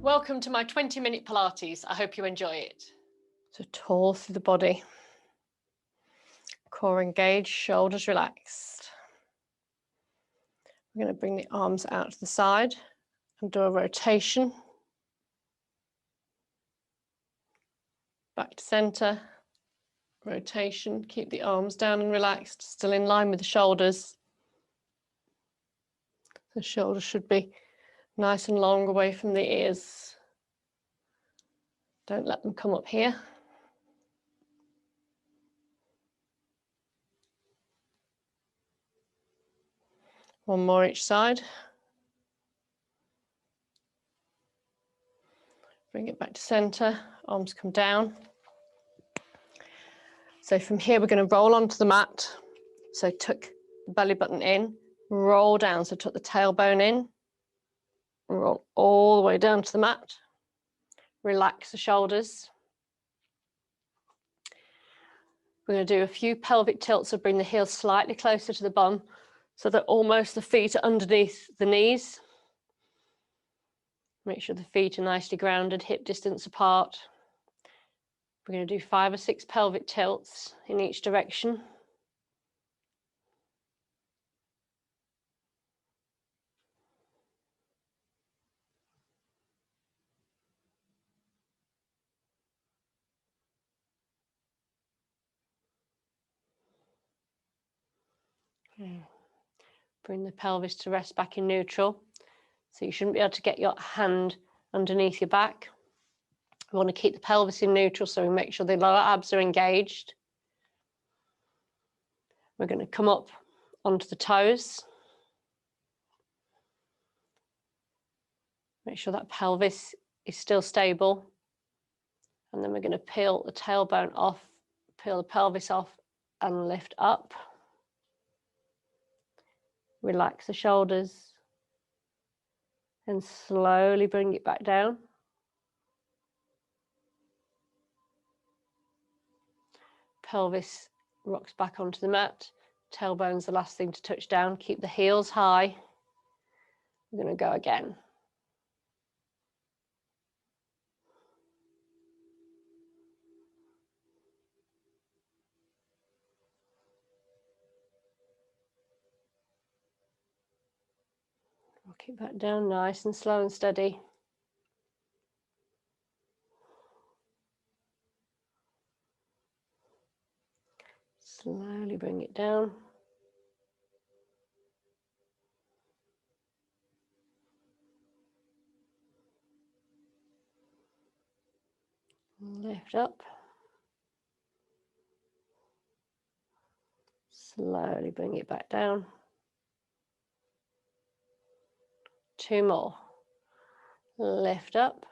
Welcome to my 20-minute Pilates. I hope you enjoy it. So tall through the body. Core engaged, shoulders relaxed. We're going to bring the arms out to the side and do a rotation. Back to center. Rotation. Keep the arms down and relaxed, still in line with the shoulders. The shoulders should be nice and long away from the ears. Don't let them come up here. One more each side. Bring it back to center, arms come down. So from here, we're going to roll onto the mat. So tuck the belly button in, roll down. So tuck the tailbone in, roll all the way down to the mat. Relax the shoulders. We're going to do a few pelvic tilts, so bring the heels slightly closer to the bum so that almost the feet are underneath the knees. Make sure the feet are nicely grounded, hip distance apart. We're going to do 5 or 6 pelvic tilts in each direction. Bring the pelvis to rest back in neutral. So you shouldn't be able to get your hand underneath your back. We want to keep the pelvis in neutral, so we make sure the lower abs are engaged. We're going to come up onto the toes. Make sure that pelvis is still stable. And then we're going to peel the tailbone off, peel the pelvis off and lift up. Relax the shoulders and slowly bring it back down. Pelvis rocks back onto the mat. Tailbone's the last thing to touch down. Keep the heels high. We're going to go again. Rock it back down nice and slow and steady. Slowly bring it down. Lift up. Slowly bring it back down. 2 more. Lift up.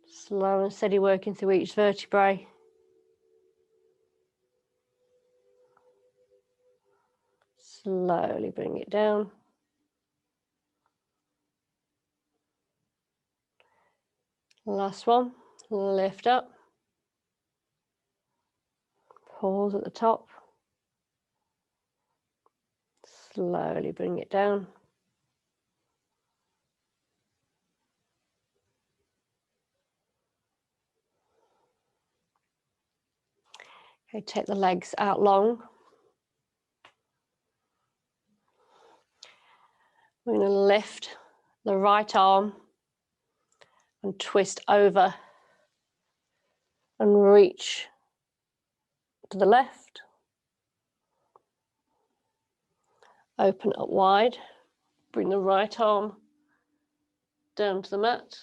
Slow and steady working through each vertebrae. Slowly bring it down. Last one. Lift up. Pause at the top. Slowly bring it down. Okay, take the legs out long. We're going to lift the right arm and twist over and reach to the left. Open up wide. Bring the right arm down to the mat.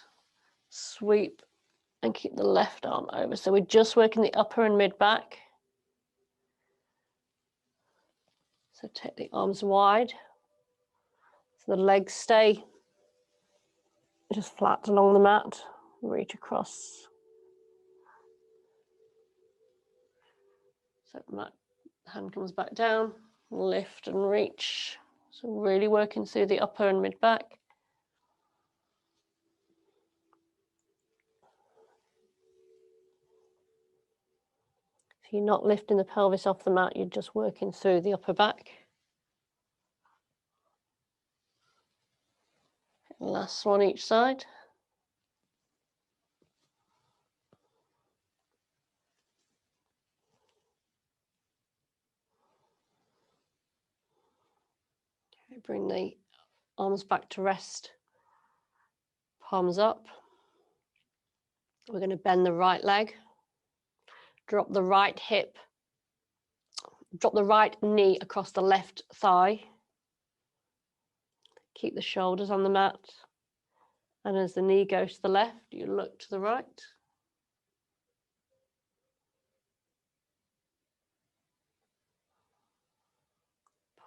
Sweep and keep the left arm over. So we're just working the upper and mid back. So take the arms wide. So the legs stay just flat along the mat. Reach across. So the mat, hand comes back down. Lift and reach. So really working through the upper and mid back. If you're not lifting the pelvis off the mat, you're just working through the upper back. Last one each side. Bring the arms back to rest, palms up. We're going to bend the right leg, drop the right hip, drop the right knee across the left thigh. Keep the shoulders on the mat. And as the knee goes to the left, you look to the right.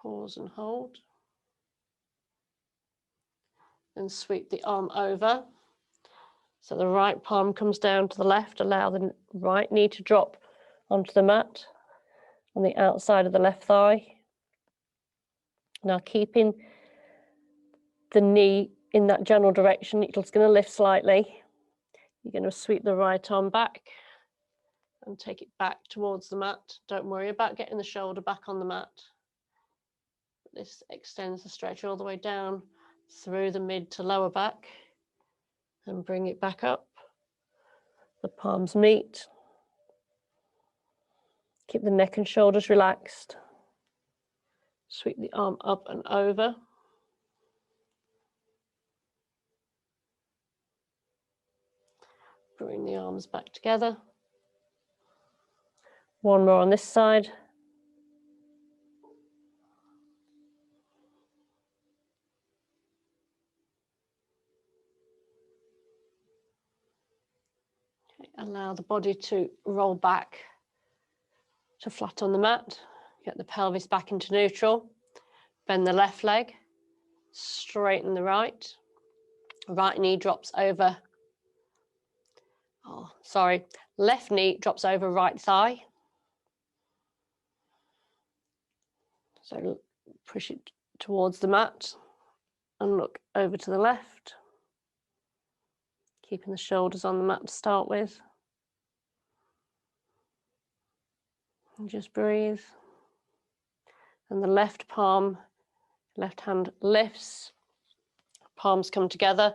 Pause and hold. And sweep the arm over. So the right palm comes down to the left. Allow the right knee to drop onto the mat on the outside of the left thigh. Now keeping the knee in that general direction, it's going to lift slightly. You're going to sweep the right arm back and take it back towards the mat. Don't worry about getting the shoulder back on the mat. This extends the stretch all the way down through the mid to lower back and bring it back up. The palms meet. Keep the neck and shoulders relaxed. Sweep the arm up and over. Bring the arms back together. One more on this side. Okay, allow the body to roll back to flat on the mat. Get the pelvis back into neutral. Bend the left leg. Straighten the right. Right knee drops over. Left knee drops over right thigh. So push it towards the mat and look over to the left. Keeping the shoulders on the mat to start with. And just breathe. And the left palm, left hand lifts. Palms come together.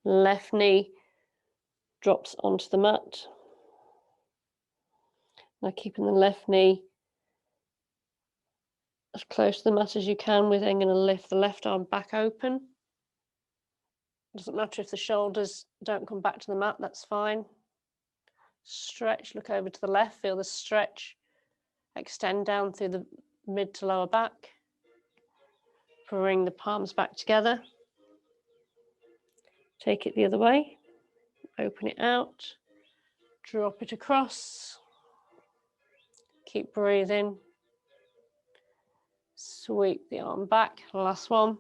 Left knee drops onto the mat. Now keeping the left knee as close to the mat as you can. We're then going to lift the left arm back open. Doesn't matter if the shoulders don't come back to the mat, that's fine. Stretch, look over to the left, feel the stretch. Extend down through the mid to lower back. Bring the palms back together. Take it the other way. Open it out. Drop it across. Keep breathing. Sweep the arm back. Last one.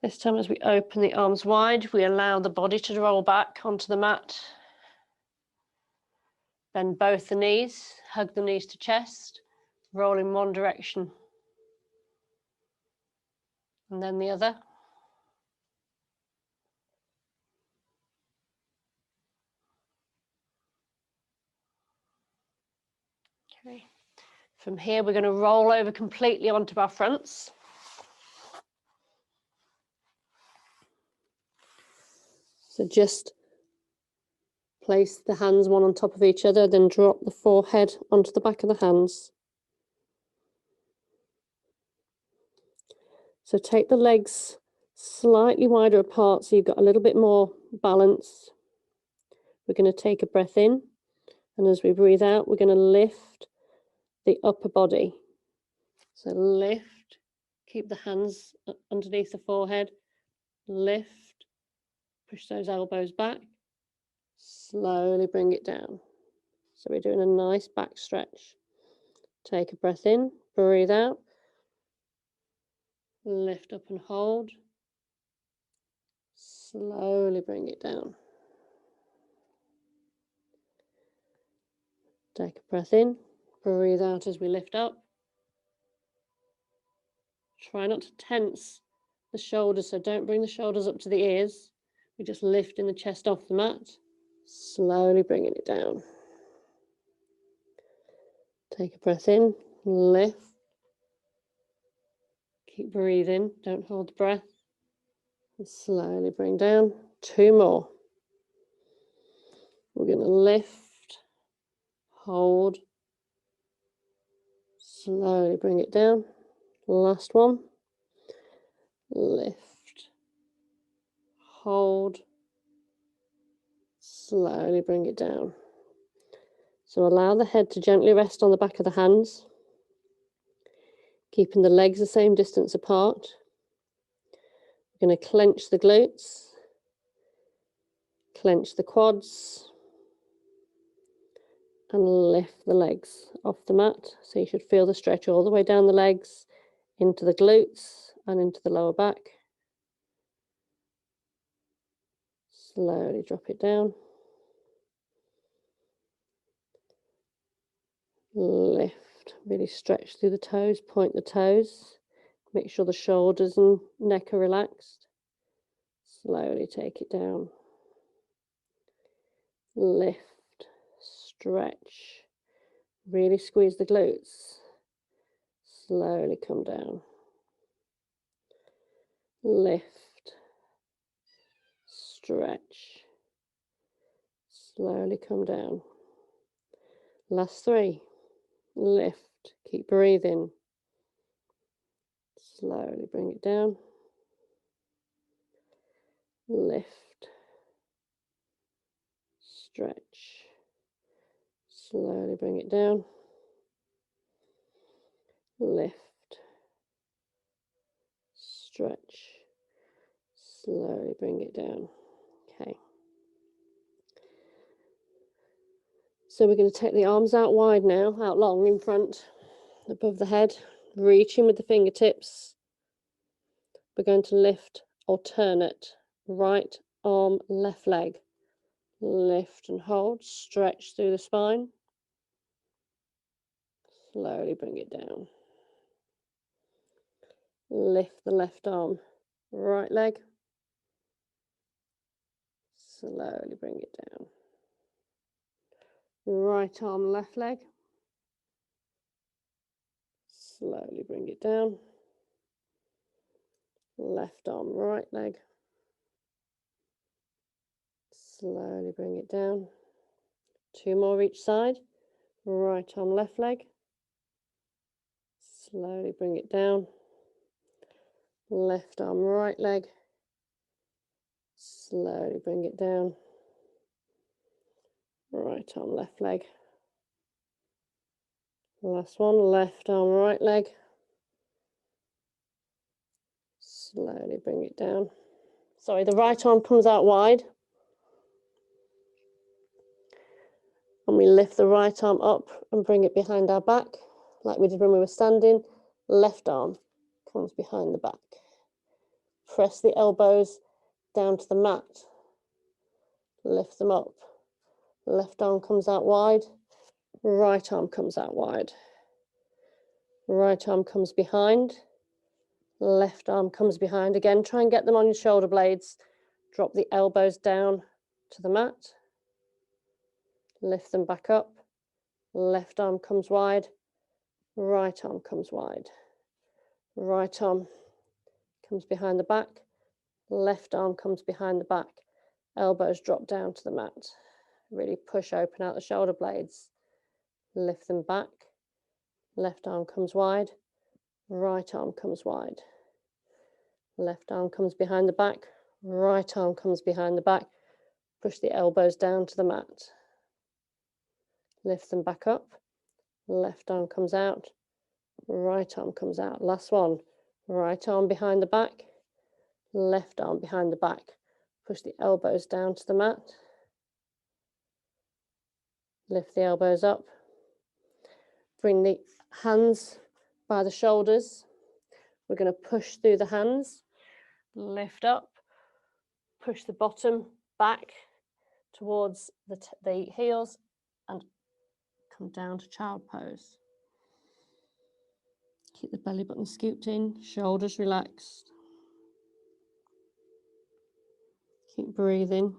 This time as we open the arms wide, we allow the body to roll back onto the mat. Bend both the knees, hug the knees to chest, roll in one direction and then the other. Okay. From here, we're going to roll over completely onto our fronts. So just place the hands one on top of each other, then drop the forehead onto the back of the hands. So take the legs slightly wider apart so you've got a little bit more balance. We're going to take a breath in, and as we breathe out, we're going to lift the upper body. So lift, keep the hands underneath the forehead, lift, push those elbows back, slowly bring it down. So we're doing a nice back stretch. Take a breath in, breathe out, lift up and hold, slowly bring it down. Take a breath in, breathe out as we lift up. Try not to tense the shoulders, so don't bring the shoulders up to the ears. We're just lifting the chest off the mat, slowly bringing it down. Take a breath in, lift. Keep breathing, don't hold the breath. And slowly bring down. 2 more. We're going to lift, hold, Slowly bring it down. Last one. Lift. Hold. Slowly bring it down. So allow the head to gently rest on the back of the hands, keeping the legs the same distance apart. We're going to clench the glutes, clench the quads, and lift the legs off the mat. So you should feel the stretch all the way down the legs, into the glutes and into the lower back. Slowly drop it down. Lift, really stretch through the toes, point the toes. Make sure the shoulders and neck are relaxed. Slowly take it down. Lift, stretch, really squeeze the glutes. Slowly come down. Lift, stretch, slowly come down. Last three. Lift, keep breathing. Slowly bring it down. Lift, stretch, slowly bring it down. Lift, stretch, slowly bring it down. Okay. So we're going to take the arms out wide now, out long in front, above the head, reaching with the fingertips. We're going to lift alternate, right arm, left leg. Lift and hold, stretch through the spine. Slowly bring it down. Lift the left arm, right leg. Slowly bring it down. Right arm, left leg. Slowly bring it down. Left arm, right leg. Slowly bring it down. Two more each side. Right arm, left leg. Slowly bring it down. Left arm, right leg. Slowly bring it down. Right arm, left leg. Last one, left arm, right leg. Slowly bring it down. Sorry, the right arm comes out wide. And we lift the right arm up and bring it behind our back, like we did when we were standing. Left arm comes behind the back. Press the elbows down to the mat. Lift them up. Left arm comes out wide. Right arm comes out wide. Right arm comes behind. Left arm comes behind. Again, try and get them on your shoulder blades. Drop the elbows down to the mat. Lift them back up. Left arm comes wide. Right arm comes wide. Right arm comes behind the back. Left arm comes behind the back. Elbows drop down to the mat. Really push open out the shoulder blades. Lift them back. Left arm comes wide. Right arm comes wide. Left arm comes behind the back. Right arm comes behind the back. Push the elbows down to the mat. Lift them back up. Left arm comes out. Right arm comes out. Last one. Right arm behind the back. Left arm behind the back. Push the elbows down to the mat. Lift the elbows up. Bring the hands by the shoulders. We're going to push through the hands. Lift up. Push the bottom back towards the heels and come down to child pose. Keep the belly button scooped in, shoulders relaxed. Keep breathing.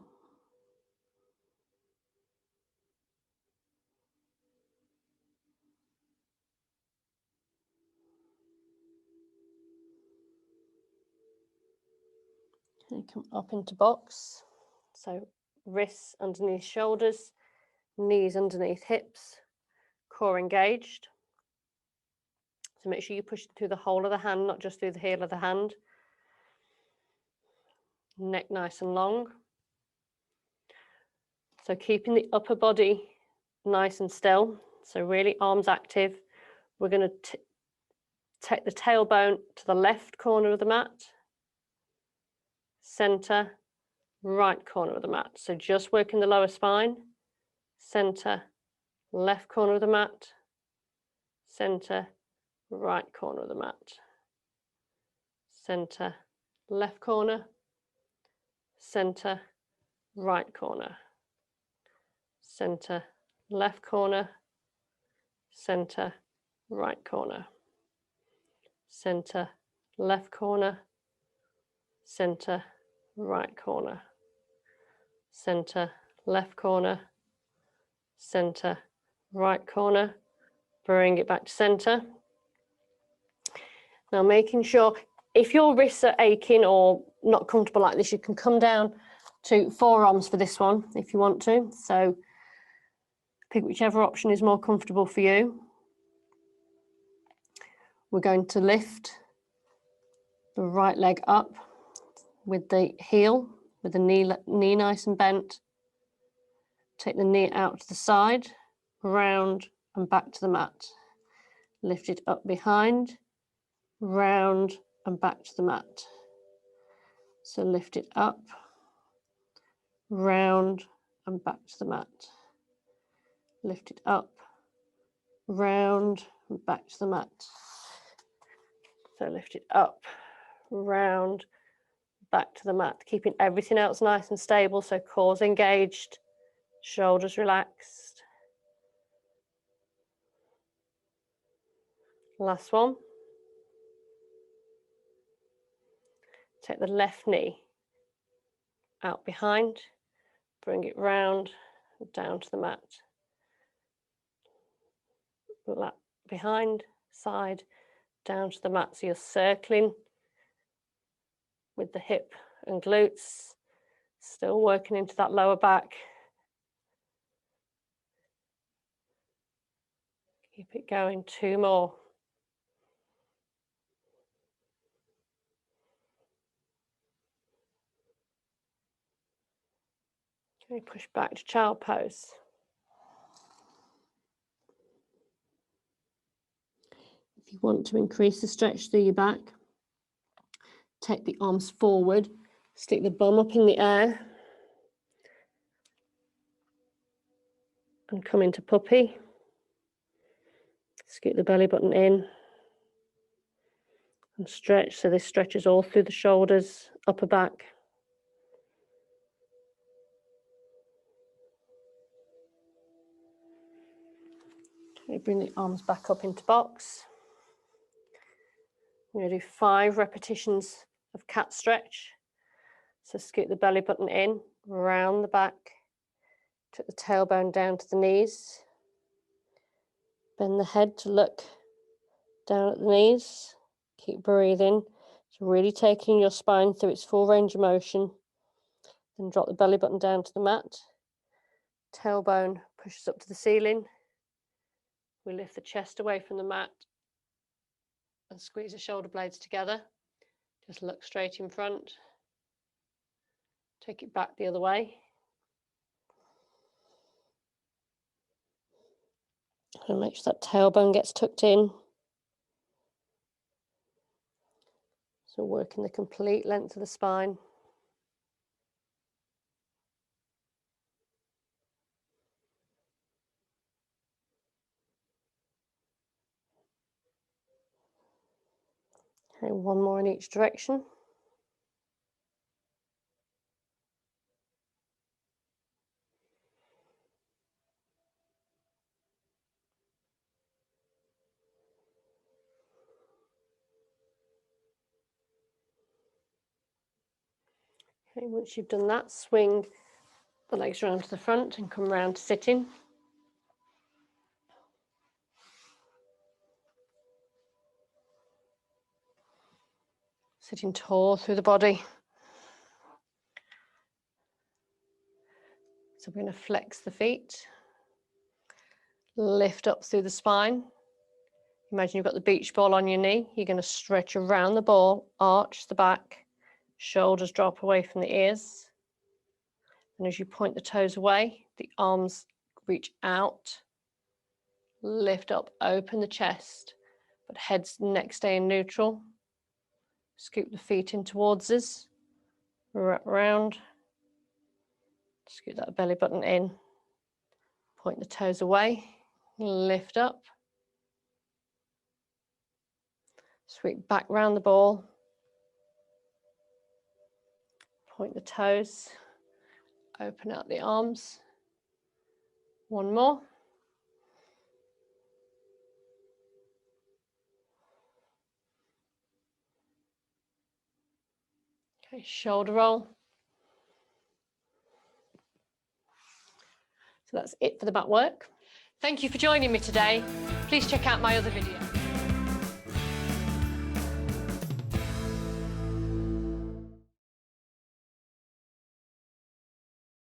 Okay, come up into box. So wrists underneath shoulders, knees underneath hips, core engaged. So make sure you push it through the whole of the hand, not just through the heel of the hand. Neck nice and long. So keeping the upper body nice and still. So really arms active. We're going to take the tailbone to the left corner of the mat, center, right corner of the mat. So just working the lower spine, center, left corner of the mat, center, right corner of the mat, center, left corner, center, right corner, center, left corner, center, right corner, center, left corner, center, right corner, center, left corner, center, right corner. Bring it back to center. Now making sure, if your wrists are aching or not comfortable like this, you can come down to forearms for this one if you want to. So pick whichever option is more comfortable for you. We're going to lift the right leg up with the heel, with the knee nice and bent. Take the knee out to the side, round and back to the mat. Lift it up behind, round and back to the mat. So lift it up, round and back to the mat. Lift it up, round and back to the mat. So lift it up, round, back to the mat, keeping everything else nice and stable. So core's engaged, shoulders relaxed. Last one. Take the left knee out behind, bring it round, down to the mat. Lap behind, side, down to the mat. So you're circling with the hip and glutes, still working into that lower back. Keep it going, 2 more. Okay, push back to child pose. If you want to increase the stretch through your back, take the arms forward, stick the bum up in the air, and come into puppy. Scoot the belly button in and stretch. So this stretches all through the shoulders, upper back. Okay, bring the arms back up into box. We're going to do 5 repetitions of cat stretch. So scoot the belly button in, round the back, take the tailbone down to the knees. Bend the head to look down at the knees. Keep breathing. So really taking your spine through its full range of motion. Then drop the belly button down to the mat. Tailbone pushes up to the ceiling. We lift the chest away from the mat and squeeze the shoulder blades together. Just look straight in front. Take it back the other way. And make sure that tailbone gets tucked in. So working the complete length of the spine. Okay, 1 more in each direction. Okay, once you've done that, swing the legs around to the front and come round to sitting. Sitting tall through the body. So we're going to flex the feet, lift up through the spine, Imagine you've got the beach ball on your knee. You're going to stretch around the ball, arch the back, shoulders drop away from the ears. And as you point the toes away, the arms reach out, lift up, open the chest, but head's neck stay in neutral. Scoop the feet in towards us, wrap around, scoop that belly button in, point the toes away, lift up, sweep back round the ball, point the toes, open out the arms. One more. Okay, shoulder roll. So that's it for the back work. Thank you for joining me today. Please check out my other videos.